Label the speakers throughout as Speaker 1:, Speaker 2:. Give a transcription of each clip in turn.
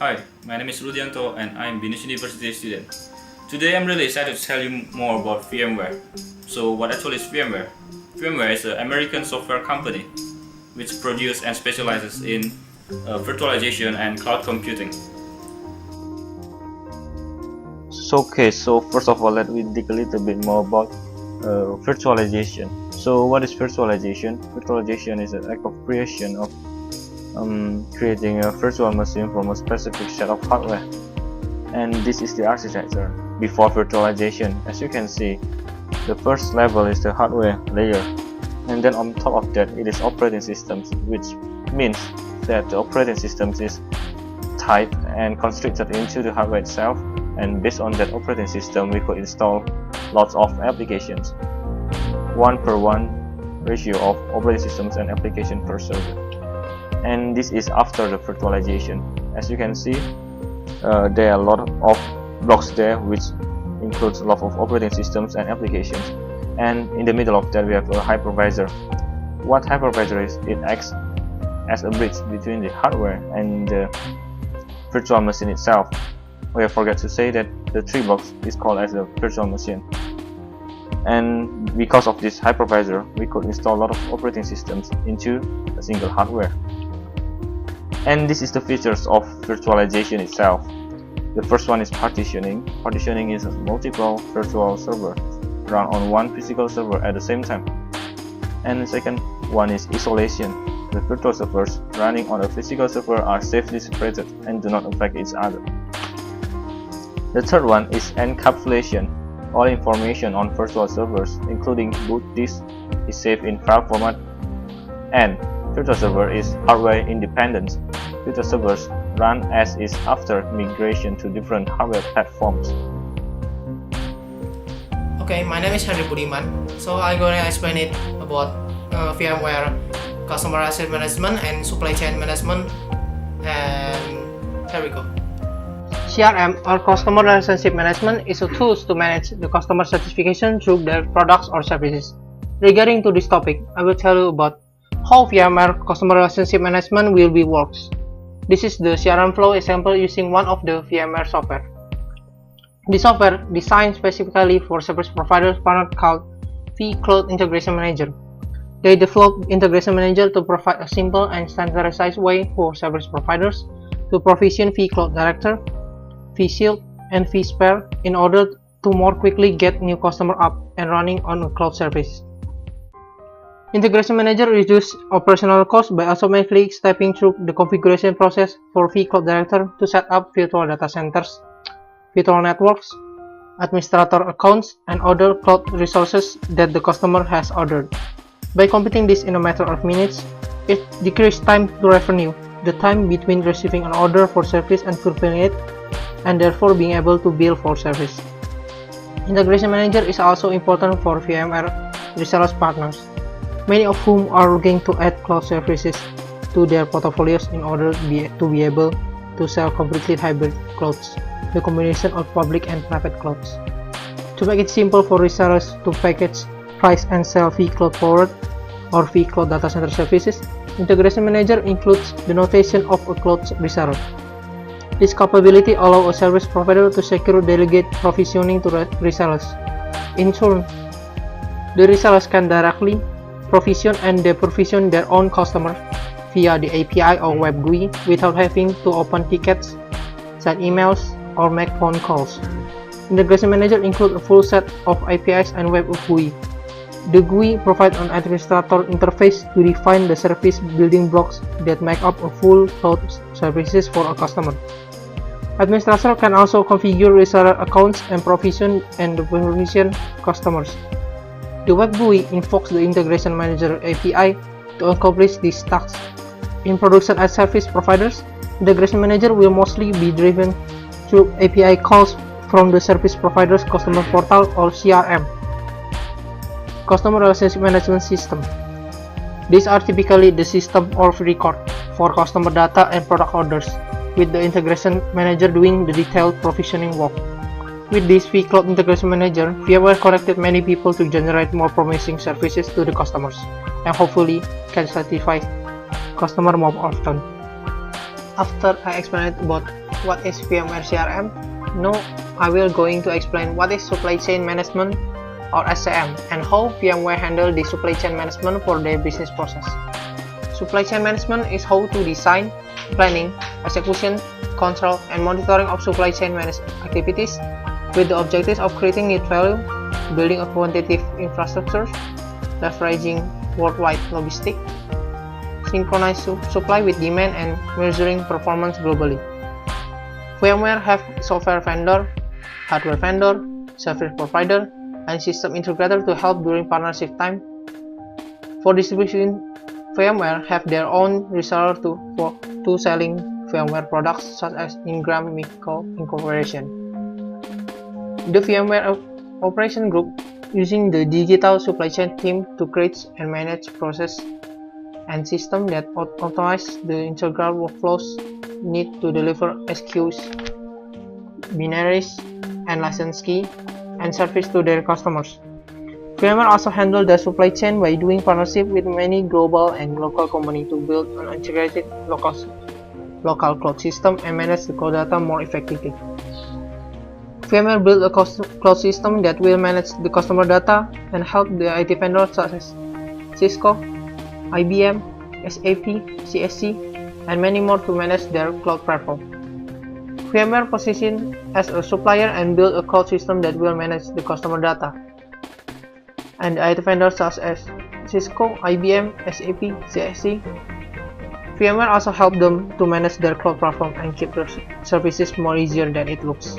Speaker 1: Hi, my name is RUDYANTO and I'm Bina University student. Today I'm really excited to tell you more about VMware. So what actually is VMware? VMware is an American software company which produces and specializes in virtualization and cloud computing.
Speaker 2: So first of all, let me dig a little bit more about virtualization. So what is virtualization? Virtualization is an act of creation of creating a virtual machine from a specific set of hardware, and this is the architecture before virtualization. As you can see, the first level is the hardware layer, and then on top of that it is operating systems, which means that the operating systems is typed and constricted into the hardware itself, and based on that operating system we could install lots of applications, 1:1 ratio of operating systems and application per server. And this is after the virtualization. As you can see, there are a lot of blocks there, which includes a lot of operating systems and applications, and in the middle of that we have a hypervisor. What hypervisor is? It acts as a bridge between the hardware and the virtual machine itself. We have forgot to say that the three blocks is called as a virtual machine, and because of this hypervisor we could install a lot of operating systems into a single hardware. And this is the features of virtualization itself. The first one is partitioning. Partitioning is a multiple virtual server run on one physical server at the same time. And the second one is isolation. The virtual servers running on a physical server are safely separated and do not affect each other. The third one is encapsulation. All information on virtual servers, including boot disk, is saved in file format. And virtual server is hardware independent. Virtual servers run as is after migration to different hardware platforms.
Speaker 3: Okay, my name is HENDRIK BUDIMAN. So I'm going to explain it about VMware customer asset management and supply chain management. And here we go. CRM or customer relationship management is a tool to manage the customer satisfaction through their products or services. Regarding to this topic, I will tell you about how VMware customer relationship management will be works. This is the CRM flow example using one of the VMware software. The software designed specifically for service providers partner called vCloud Integration Manager. They developed Integration Manager to provide a simple and standardized way for service providers to provision vCloud Director, vShield, and vSphere in order to more quickly get new customer up and running on a cloud service. Integration Manager reduces operational costs by automatically stepping through the configuration process for vCloud Director to set up virtual data centers, virtual networks, administrator accounts, and other cloud resources that the customer has ordered. By completing this in a matter of minutes, it decreases time to revenue, the time between receiving an order for service and fulfilling it, and therefore being able to bill for service. Integration Manager is also important for VMware resellers partners, many of whom are looking to add cloud services to their portfolios in order to be able to sell completely hybrid clouds, the combination of public and private clouds. To make it simple for resellers to package, price, and sell vCloud Forward or vCloud Data Center services, Integration Manager includes the notation of a cloud reseller. This capability allows a service provider to secure delegate provisioning to resellers. In turn, the resellers can directly provision and deprovision their own customers via the API or web GUI without having to open tickets, send emails, or make phone calls. Integration Manager includes a full set of APIs and web GUI. The GUI provides an administrator interface to define the service building blocks that make up a full cloud services for a customer. Administrator can also configure reseller accounts and provision customers. The web GUI invokes the Integration Manager API to accomplish these tasks. In production as service providers, Integration Manager will mostly be driven through API calls from the service provider's customer portal or CRM, Customer Relationship Management System. These are typically the system of record for customer data and product orders, with the Integration Manager doing the detailed provisioning work. With this vCloud Integration Manager, VMware connected many people to generate more promising services to the customers, and hopefully can satisfy customer more often. After I explained about what is VMware CRM? No, I will going to explain what is supply chain management or SCM and how VMware handle the supply chain management for their business process. Supply chain management is how to design, planning, execution, control, and monitoring of supply chain management activities with the objectives of creating net value, building a quantitative infrastructure, leveraging worldwide logistics, synchronize supply with demand, and measuring performance globally. VMware have software vendor, hardware vendor, service provider, and system integrator to help during partnership time. For distribution, VMware have their own reseller to selling VMware products such as Ingram Micro Incorporation. The VMware Operation Group using the digital supply chain team to create and manage process and system that automate the integral workflows need to deliver SKUs, binaries, and license key and service to their customers. VMware also handle the supply chain by doing partnership with many global and local companies to build an integrated local cloud system and manage the cloud data more effectively. VMware built a cloud system that will manage the customer data and help the IT vendors such as Cisco, IBM, SAP, CSC, and many more to manage their cloud platform. VMware positioned as a supplier and built a cloud system that will manage the customer data. And the IT vendors such as Cisco, IBM, SAP, CSC. VMware also helped them to manage their cloud platform and keep their services more easier than it looks.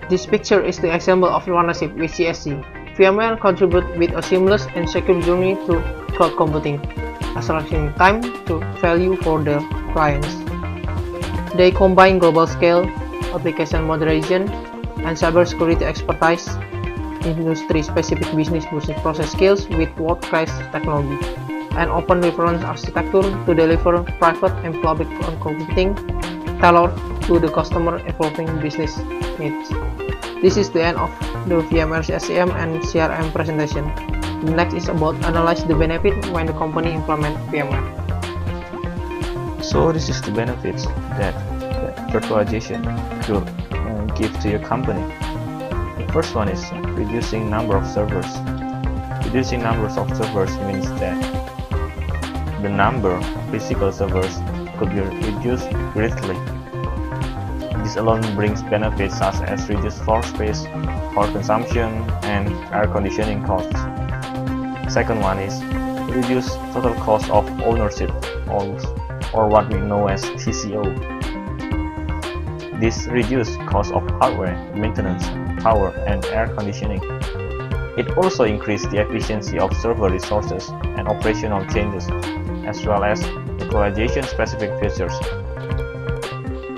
Speaker 3: This picture is the example of partnership with CSC. VMware contribute with a seamless and secure journey to cloud computing, accelerating time to value for the clients. They combine global scale, application moderation, and cybersecurity expertise, industry-specific business process skills with world-class technology, and open reference architecture to deliver private and public cloud computing tailored to the customer evolving business needs. This is the end of the VMware SCM and CRM presentation. The next is about analyze the benefit when the company implement VMware.
Speaker 2: So this is the benefits that virtualization could give to your company. The first one is reducing number of servers. Reducing numbers of servers means that the number of physical servers could be reduced greatly. This alone brings benefits such as reduced floor space, power consumption, and air conditioning costs. Second one is reduce total cost of ownership, or what we know as TCO. This reduces cost of hardware, maintenance, power, and air conditioning. It also increases the efficiency of server resources and operational changes, as well as virtualization specific features.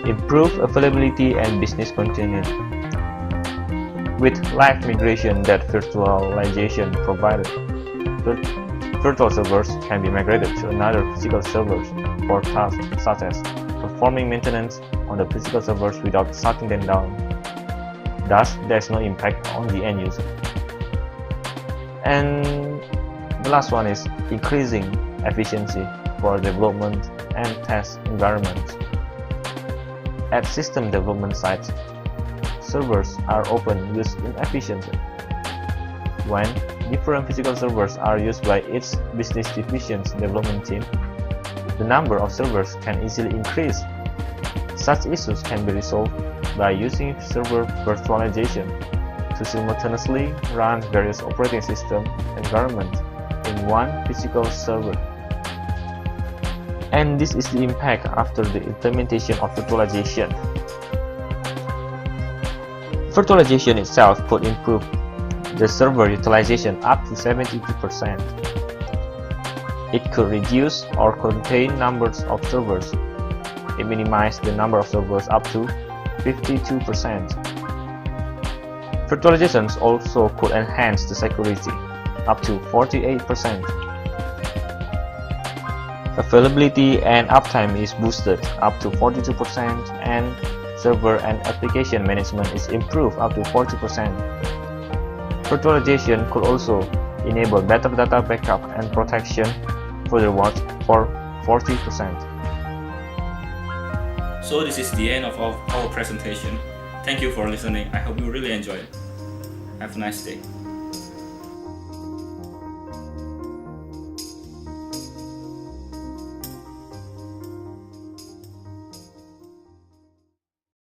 Speaker 2: Improve availability and business continuity. With live migration that virtualization provided, virtual servers can be migrated to another physical servers for tasks such as performing maintenance on the physical servers without shutting them down. Thus, there is no impact on the end user. And the last one is increasing efficiency for development and test environments. At system development sites, servers are often used inefficiently. When different physical servers are used by each business division's development team, the number of servers can easily increase. Such issues can be resolved by using server virtualization to simultaneously run various operating system environments in one physical server. And this is the impact after the implementation of virtualization. Virtualization itself could improve the server utilization up to 72%. It could reduce or contain numbers of servers. It minimized the number of servers up to 52%. Virtualizations also could enhance the security up to 48%. Availability and uptime is boosted up to 42%, and server and application management is improved up to 40%. Virtualization could also enable better data backup and protection furthermore for 40%.
Speaker 1: So this is the end of our presentation. Thank you for listening. I hope you really enjoyed it. Have a nice day.